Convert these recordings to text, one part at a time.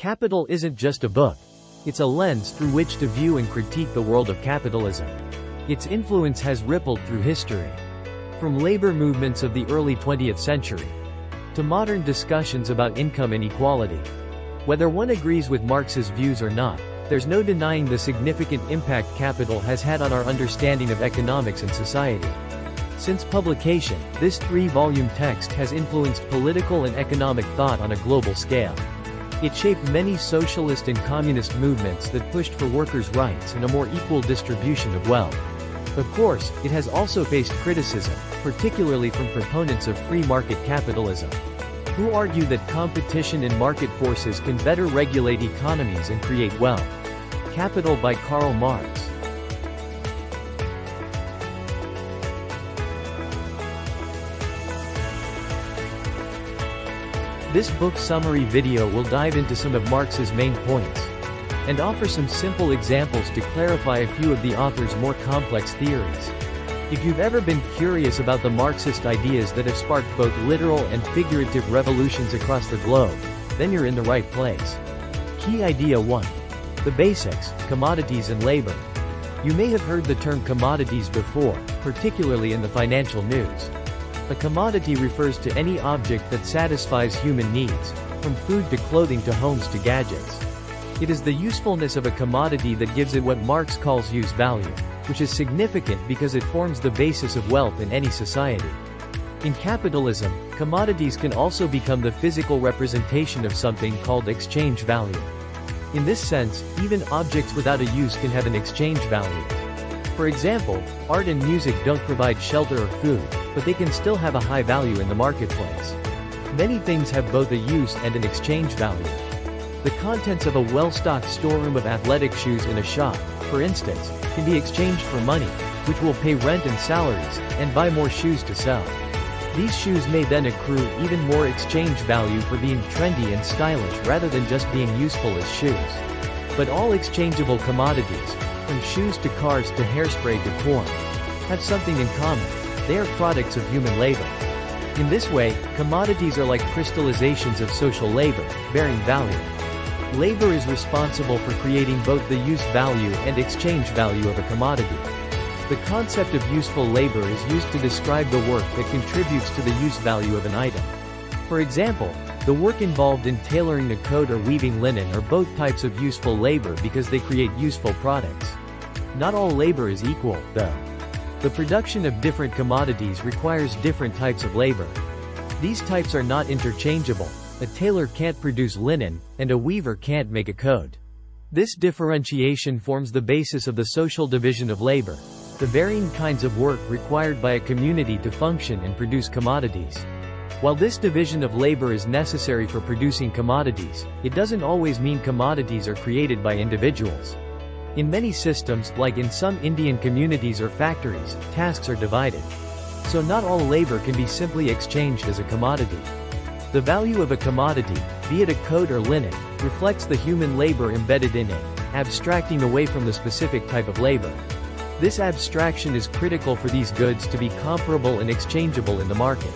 Capital isn't just a book. It's a lens through which to view and critique the world of capitalism. Its influence has rippled through history. From labor movements of the early 20th century to modern discussions about income inequality. Whether one agrees with Marx's views or not, there's no denying the significant impact capital has had on our understanding of economics and society. Since publication, this 3-volume text has influenced political and economic thought on a global scale. It shaped many socialist and communist movements that pushed for workers' rights and a more equal distribution of wealth. Of course, it has also faced criticism, particularly from proponents of free market capitalism, who argue that competition and market forces can better regulate economies and create wealth. Capital by Karl Marx. This book summary video will dive into some of Marx's main points and offer some simple examples to clarify a few of the author's more complex theories. If you've ever been curious about the Marxist ideas that have sparked both literal and figurative revolutions across the globe, then you're in the right place. Key Idea 1. The basics, commodities and labor. You may have heard the term commodities before, particularly in the financial news. A commodity refers to any object that satisfies human needs, from food to clothing to homes to gadgets. It is the usefulness of a commodity that gives it what Marx calls use value, which is significant because it forms the basis of wealth in any society. In capitalism, commodities can also become the physical representation of something called exchange value. In this sense, even objects without a use can have an exchange value. For example, art and music don't provide shelter or food, but they can still have a high value in the marketplace. Many things have both a use and an exchange value. The contents of a well-stocked storeroom of athletic shoes in a shop, for instance, can be exchanged for money, which will pay rent and salaries, and buy more shoes to sell. These shoes may then accrue even more exchange value for being trendy and stylish rather than just being useful as shoes. But all exchangeable commodities, from shoes to cars to hairspray to corn, have something in common. They are products of human labor. In this way, commodities are like crystallizations of social labor, bearing value. Labor is responsible for creating both the use value and exchange value of a commodity. The concept of useful labor is used to describe the work that contributes to the use value of an item. For example, the work involved in tailoring a coat or weaving linen are both types of useful labor because they create useful products. Not all labor is equal, though. The production of different commodities requires different types of labor. These types are not interchangeable. A tailor can't produce linen, and a weaver can't make a coat. This differentiation forms the basis of the social division of labor, the varying kinds of work required by a community to function and produce commodities. While this division of labor is necessary for producing commodities, it doesn't always mean commodities are created by individuals. In many systems, like in some Indian communities or factories, tasks are divided. So not all labor can be simply exchanged as a commodity. The value of a commodity, be it a coat or linen, reflects the human labor embedded in it, abstracting away from the specific type of labor. This abstraction is critical for these goods to be comparable and exchangeable in the market.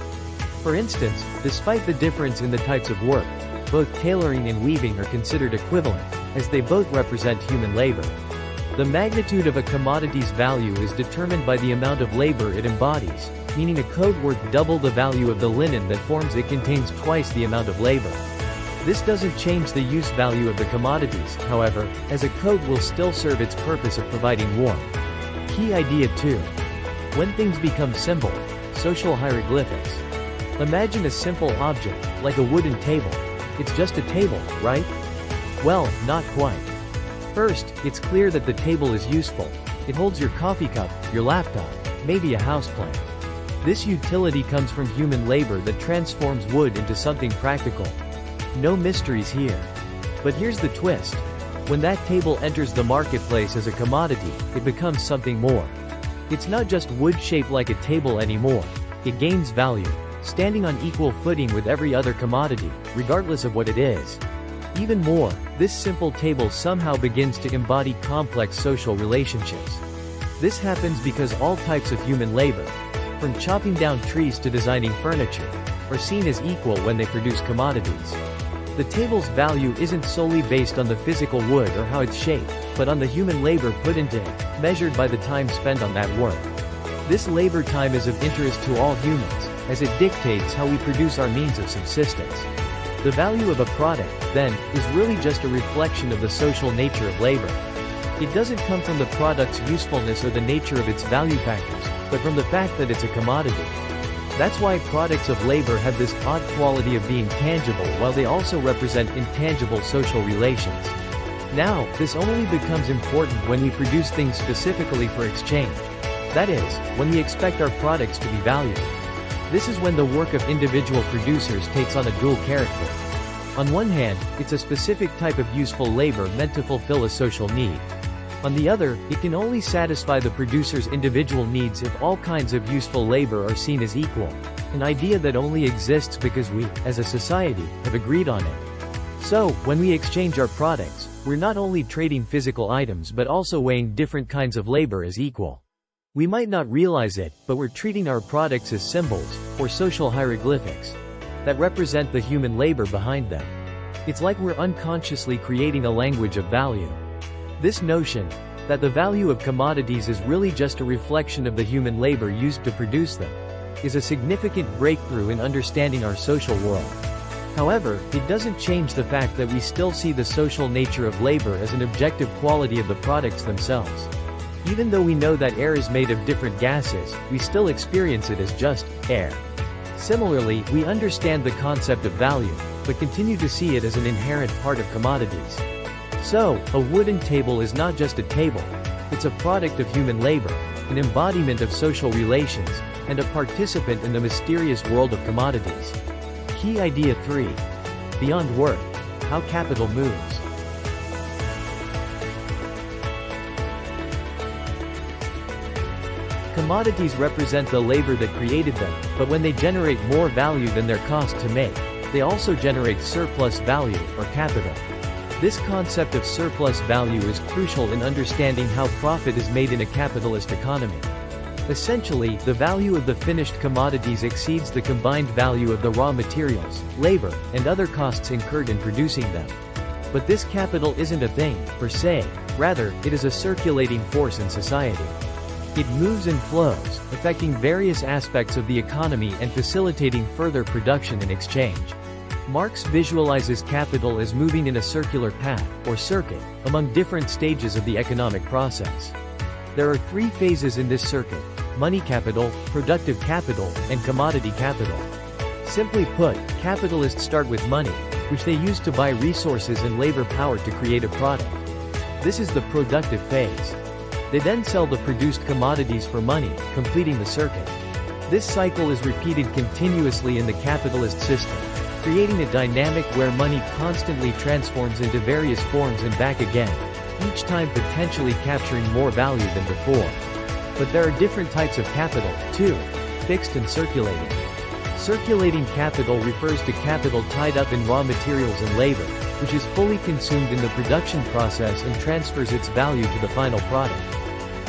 For instance, despite the difference in the types of work, both tailoring and weaving are considered equivalent, as they both represent human labor. The magnitude of a commodity's value is determined by the amount of labor it embodies, meaning a coat worth double the value of the linen that forms it contains twice the amount of labor. This doesn't change the use value of the commodities, however, as a coat will still serve its purpose of providing warmth. Key Idea 2. When things become simple. Social hieroglyphics. Imagine a simple object, like a wooden table. It's just a table, right? Well, not quite. First, it's clear that the table is useful. It holds your coffee cup, your laptop, maybe a houseplant. This utility comes from human labor that transforms wood into something practical. No mysteries here. But here's the twist. When that table enters the marketplace as a commodity, it becomes something more. It's not just wood shaped like a table anymore. It gains value, standing on equal footing with every other commodity, regardless of what it is. Even more, this simple table somehow begins to embody complex social relationships. This happens because all types of human labor, from chopping down trees to designing furniture, are seen as equal when they produce commodities. The table's value isn't solely based on the physical wood or how it's shaped, but on the human labor put into it, measured by the time spent on that work. This labor time is of interest to all humans, as it dictates how we produce our means of subsistence. The value of a product, then, is really just a reflection of the social nature of labor. It doesn't come from the product's usefulness or the nature of its value factors, but from the fact that it's a commodity. That's why products of labor have this odd quality of being tangible while they also represent intangible social relations. Now, this only becomes important when we produce things specifically for exchange. That is, when we expect our products to be valued. This is when the work of individual producers takes on a dual character. On one hand, it's a specific type of useful labor meant to fulfill a social need. On the other, it can only satisfy the producer's individual needs if all kinds of useful labor are seen as equal, an idea that only exists because we, as a society, have agreed on it. So, when we exchange our products, we're not only trading physical items but also weighing different kinds of labor as equal. We might not realize it, but we're treating our products as symbols, or social hieroglyphics, that represent the human labor behind them. It's like we're unconsciously creating a language of value. This notion, that the value of commodities is really just a reflection of the human labor used to produce them, is a significant breakthrough in understanding our social world. However, it doesn't change the fact that we still see the social nature of labor as an objective quality of the products themselves. Even though we know that air is made of different gases, we still experience it as just air. Similarly, we understand the concept of value, but continue to see it as an inherent part of commodities. So, a wooden table is not just a table, it's a product of human labor, an embodiment of social relations, and a participant in the mysterious world of commodities. Key idea 3. Beyond work. How capital moves. Commodities represent the labor that created them, but when they generate more value than their cost to make, they also generate surplus value, or capital. This concept of surplus value is crucial in understanding how profit is made in a capitalist economy. Essentially, the value of the finished commodities exceeds the combined value of the raw materials, labor, and other costs incurred in producing them. But this capital isn't a thing, per se, rather, it is a circulating force in society. It moves and flows, affecting various aspects of the economy and facilitating further production and exchange. Marx visualizes capital as moving in a circular path, or circuit, among different stages of the economic process. There are 3 phases in this circuit: money capital, productive capital, and commodity capital. Simply put, capitalists start with money, which they use to buy resources and labor power to create a product. This is the productive phase. They then sell the produced commodities for money, completing the circuit. This cycle is repeated continuously in the capitalist system, creating a dynamic where money constantly transforms into various forms and back again, each time potentially capturing more value than before. But there are different types of capital, too: fixed and circulating. Circulating capital refers to capital tied up in raw materials and labor, which is fully consumed in the production process and transfers its value to the final product.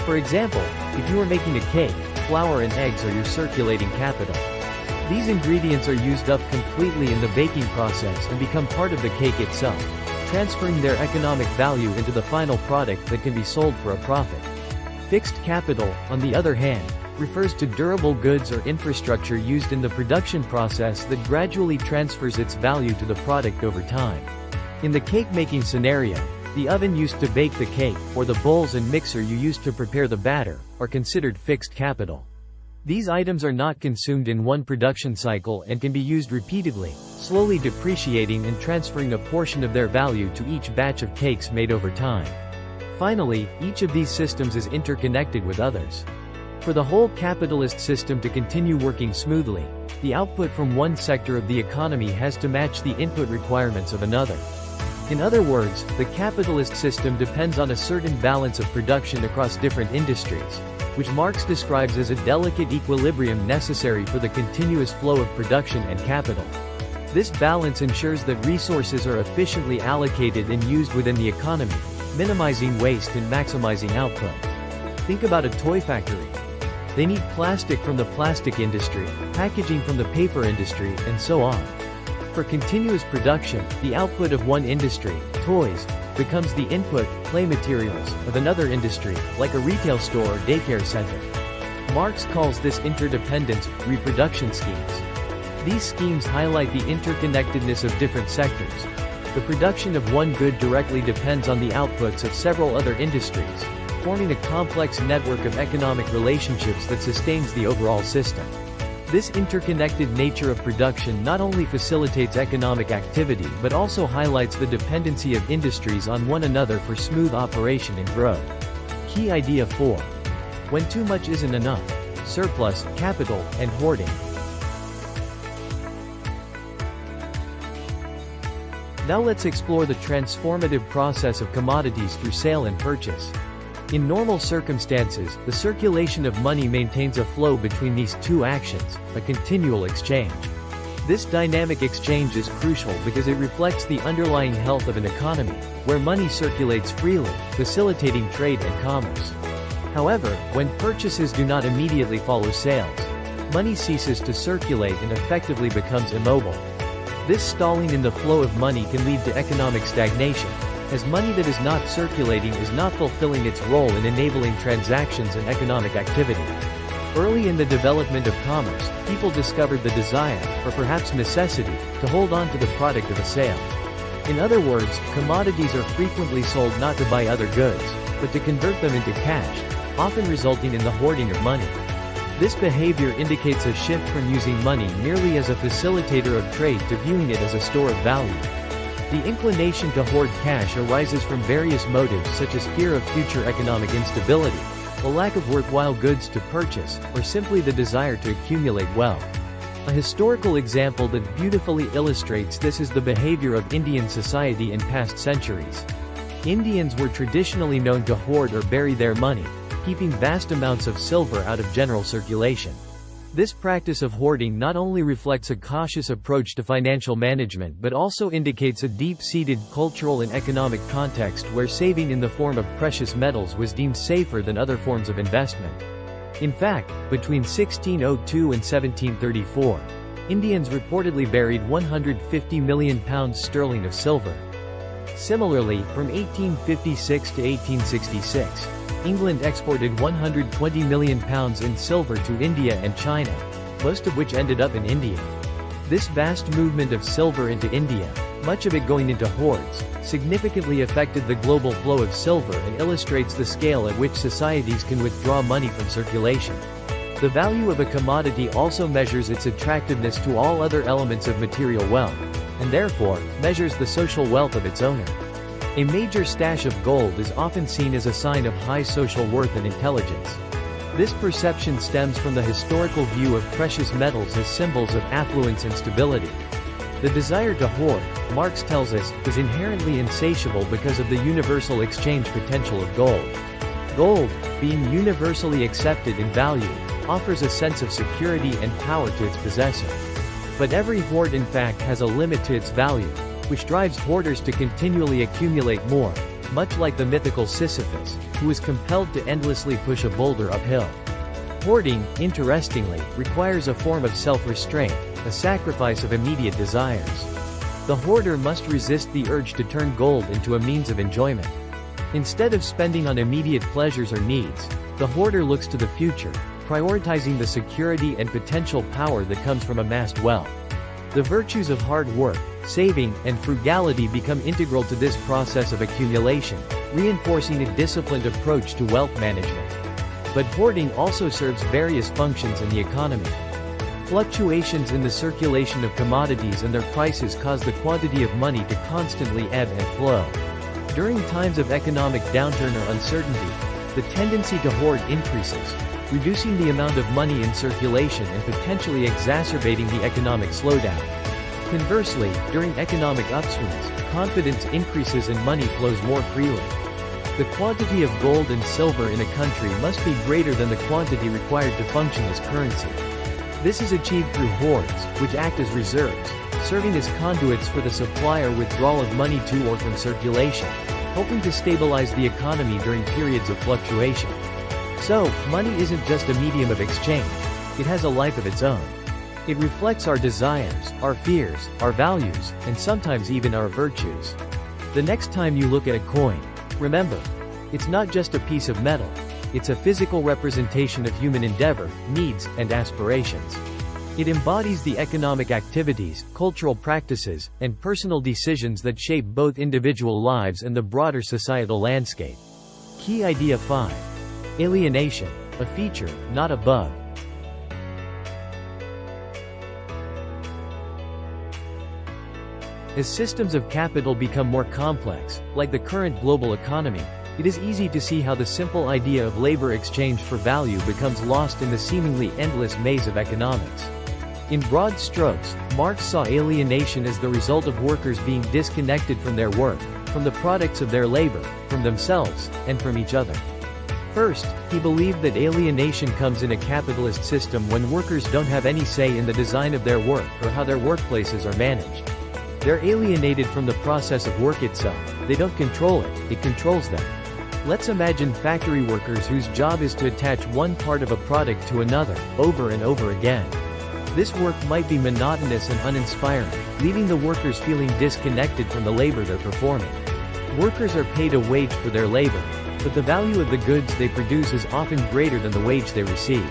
For example, if you are making a cake, flour and eggs are your circulating capital. These ingredients are used up completely in the baking process and become part of the cake itself, transferring their economic value into the final product that can be sold for a profit. Fixed capital, on the other hand, refers to durable goods or infrastructure used in the production process that gradually transfers its value to the product over time. In the cake-making scenario, the oven used to bake the cake, or the bowls and mixer you used to prepare the batter, are considered fixed capital. These items are not consumed in one production cycle and can be used repeatedly, slowly depreciating and transferring a portion of their value to each batch of cakes made over time. Finally, each of these systems is interconnected with others. For the whole capitalist system to continue working smoothly, the output from one sector of the economy has to match the input requirements of another. In other words, the capitalist system depends on a certain balance of production across different industries, which Marx describes as a delicate equilibrium necessary for the continuous flow of production and capital. This balance ensures that resources are efficiently allocated and used within the economy, minimizing waste and maximizing output. Think about a toy factory. They need plastic from the plastic industry, packaging from the paper industry, and so on. For continuous production, the output of one industry, toys, becomes the input, play materials, of another industry, like a retail store or daycare center. Marx calls this interdependence reproduction schemes. These schemes highlight the interconnectedness of different sectors. The production of one good directly depends on the outputs of several other industries, forming a complex network of economic relationships that sustains the overall system. This interconnected nature of production not only facilitates economic activity but also highlights the dependency of industries on one another for smooth operation and growth. Key idea 4. When too much isn't enough. Surplus, capital, and hoarding. Now let's explore the transformative process of commodities through sale and purchase. In normal circumstances, the circulation of money maintains a flow between these two actions, a continual exchange. This dynamic exchange is crucial because it reflects the underlying health of an economy, where money circulates freely, facilitating trade and commerce. However, when purchases do not immediately follow sales, money ceases to circulate and effectively becomes immobile. This stalling in the flow of money can lead to economic stagnation, as money that is not circulating is not fulfilling its role in enabling transactions and economic activity. Early in the development of commerce, people discovered the desire, or perhaps necessity, to hold on to the product of a sale. In other words, commodities are frequently sold not to buy other goods, but to convert them into cash, often resulting in the hoarding of money. This behavior indicates a shift from using money merely as a facilitator of trade to viewing it as a store of value. The inclination to hoard cash arises from various motives such as fear of future economic instability, the lack of worthwhile goods to purchase, or simply the desire to accumulate wealth. A historical example that beautifully illustrates this is the behavior of Indian society in past centuries. Indians were traditionally known to hoard or bury their money, keeping vast amounts of silver out of general circulation. This practice of hoarding not only reflects a cautious approach to financial management but also indicates a deep-seated cultural and economic context where saving in the form of precious metals was deemed safer than other forms of investment. In fact, between 1602 and 1734, Indians reportedly buried 150 million pounds sterling of silver. Similarly, from 1856 to 1866, England exported 120 million pounds in silver to India and China, most of which ended up in India. This vast movement of silver into India, much of it going into hoards, significantly affected the global flow of silver and illustrates the scale at which societies can withdraw money from circulation. The value of a commodity also measures its attractiveness to all other elements of material wealth, and therefore, measures the social wealth of its owner. A major stash of gold is often seen as a sign of high social worth and intelligence. This perception stems from the historical view of precious metals as symbols of affluence and stability. The desire to hoard, Marx tells us, is inherently insatiable because of the universal exchange potential of gold. Gold, being universally accepted in value, offers a sense of security and power to its possessor. But every hoard in fact has a limit to its value, which drives hoarders to continually accumulate more, much like the mythical Sisyphus, who was compelled to endlessly push a boulder uphill. Hoarding, interestingly, requires a form of self-restraint, a sacrifice of immediate desires. The hoarder must resist the urge to turn gold into a means of enjoyment. Instead of spending on immediate pleasures or needs, the hoarder looks to the future, prioritizing the security and potential power that comes from amassed wealth. The virtues of hard work, saving, and frugality become integral to this process of accumulation, reinforcing a disciplined approach to wealth management. But hoarding also serves various functions in the economy. Fluctuations in the circulation of commodities and their prices cause the quantity of money to constantly ebb and flow. During times of economic downturn or uncertainty, the tendency to hoard increases, reducing the amount of money in circulation and potentially exacerbating the economic slowdown. Conversely, during economic upswings, confidence increases and money flows more freely. The quantity of gold and silver in a country must be greater than the quantity required to function as currency. This is achieved through hoards, which act as reserves, serving as conduits for the supply or withdrawal of money to or from circulation, helping to stabilize the economy during periods of fluctuation. So, money isn't just a medium of exchange, it has a life of its own. It reflects our desires, our fears, our values, and sometimes even our virtues. The next time you look at a coin, remember, it's not just a piece of metal. It's a physical representation of human endeavor, needs, and aspirations. It embodies the economic activities, cultural practices, and personal decisions that shape both individual lives and the broader societal landscape. Key Idea 5. Alienation. A feature, not a bug. As systems of capital become more complex, like the current global economy, it is easy to see how the simple idea of labor exchange for value becomes lost in the seemingly endless maze of economics. In broad strokes, Marx saw alienation as the result of workers being disconnected from their work, from the products of their labor, from themselves, and from each other. First, he believed that alienation comes in a capitalist system when workers don't have any say in the design of their work or how their workplaces are managed. They're alienated from the process of work itself. They don't control it, it controls them. Let's imagine factory workers whose job is to attach one part of a product to another, over and over again. This work might be monotonous and uninspiring, leaving the workers feeling disconnected from the labor they're performing. Workers are paid a wage for their labor, but the value of the goods they produce is often greater than the wage they receive.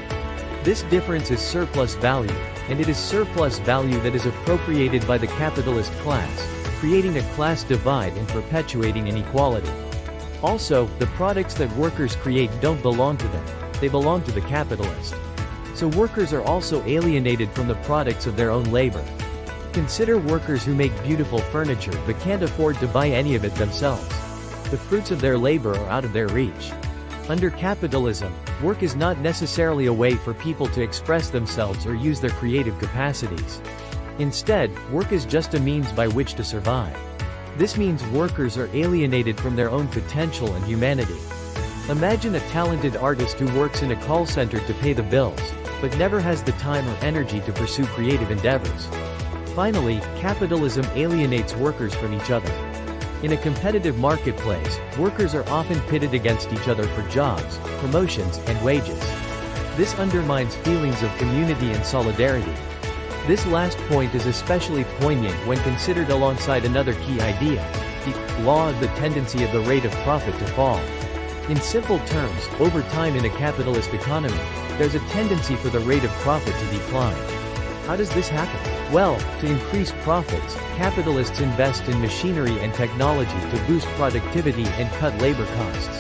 This difference is surplus value, and it is surplus value that is appropriated by the capitalist class, creating a class divide and perpetuating inequality. Also, the products that workers create don't belong to them, they belong to the capitalist. So workers are also alienated from the products of their own labor. Consider workers who make beautiful furniture but can't afford to buy any of it themselves. The fruits of their labor are out of their reach. Under capitalism, work is not necessarily a way for people to express themselves or use their creative capacities. Instead, work is just a means by which to survive. This means workers are alienated from their own potential and humanity. Imagine a talented artist who works in a call center to pay the bills, but never has the time or energy to pursue creative endeavors. Finally, capitalism alienates workers from each other. In a competitive marketplace, workers are often pitted against each other for jobs, promotions, and wages. This undermines feelings of community and solidarity. This last point is especially poignant when considered alongside another key idea, the law of the tendency of the rate of profit to fall. In simple terms, over time in a capitalist economy, there's a tendency for the rate of profit to decline. How does this happen? Well, to increase profits, capitalists invest in machinery and technology to boost productivity and cut labor costs.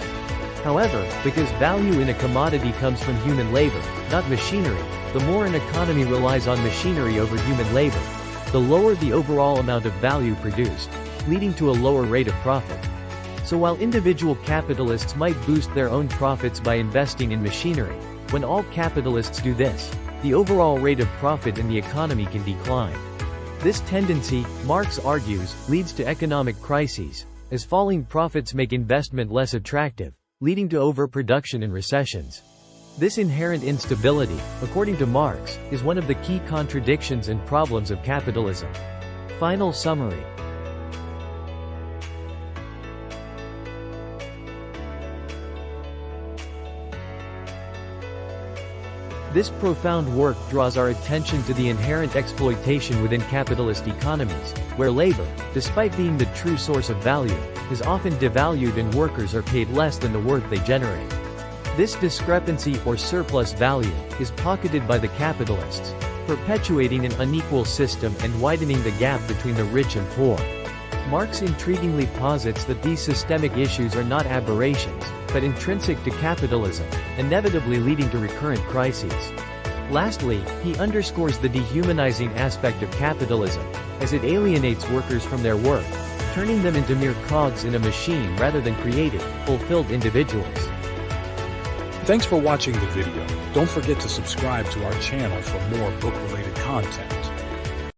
However, because value in a commodity comes from human labor, not machinery, the more an economy relies on machinery over human labor, the lower the overall amount of value produced, leading to a lower rate of profit. So while individual capitalists might boost their own profits by investing in machinery, when all capitalists do this, the overall rate of profit in the economy can decline. This tendency, Marx argues, leads to economic crises, as falling profits make investment less attractive, leading to overproduction and recessions. This inherent instability, according to Marx, is one of the key contradictions and problems of capitalism. Final summary. This profound work draws our attention to the inherent exploitation within capitalist economies, where labor, despite being the true source of value, is often devalued and workers are paid less than the work they generate. This discrepancy, or surplus value, is pocketed by the capitalists, perpetuating an unequal system and widening the gap between the rich and poor. Marx intriguingly posits that these systemic issues are not aberrations, but intrinsic to capitalism, inevitably leading to recurrent crises. Lastly, he underscores the dehumanizing aspect of capitalism, as it alienates workers from their work, turning them into mere cogs in a machine rather than creative, fulfilled individuals. Thanks for watching the video. Don't forget to subscribe to our channel for more book-related content.